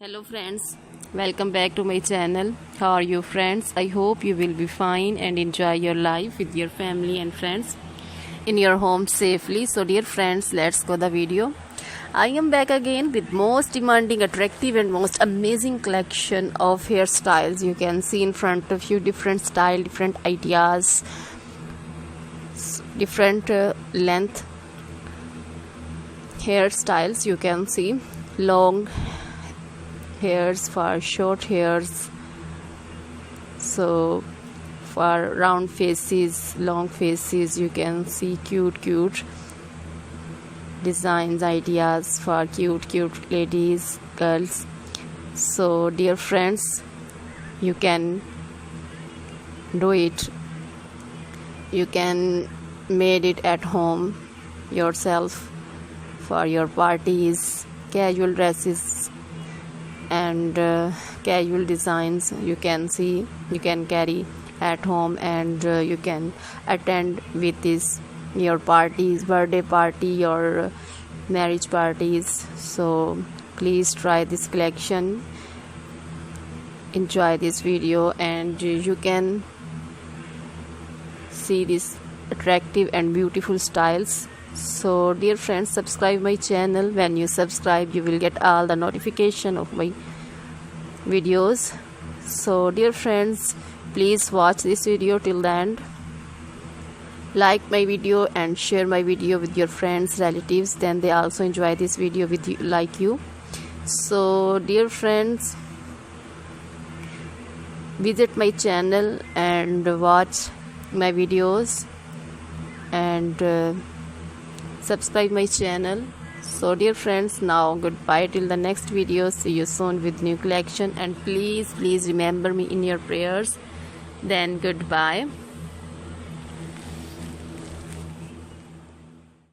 Hello friends, welcome back to my channel. How are you friends? I hope you will be fine and enjoy your life with your family and friends in your home safely. So dear friends, let's go the video. I am back again with most demanding, attractive and most amazing collection of hairstyles. You can see in front of you different style, different ideas, different length hairstyles. You can see long hairs for short hairs, so for round faces, long faces. You can see cute designs, ideas for cute ladies, girls. So dear friends, you can do it, you can made it at home yourself for your parties, casual dresses and casual designs. You can see, you can carry at home and you can attend with this your parties, birthday party or marriage parties. So please try this collection, enjoy this video, and you can see these attractive and beautiful styles. So dear friends, subscribe my channel. When you subscribe, you will get all the notification of my videos. So dear friends, please watch this video till the end. Like my video and share my video with your friends, relatives, then they also enjoy this video with you, like you. So dear friends, visit my channel and watch my videos and subscribe my channel. So dear friends, now goodbye till the next video. See you soon with new collection, and please remember me in your prayers. Then goodbye.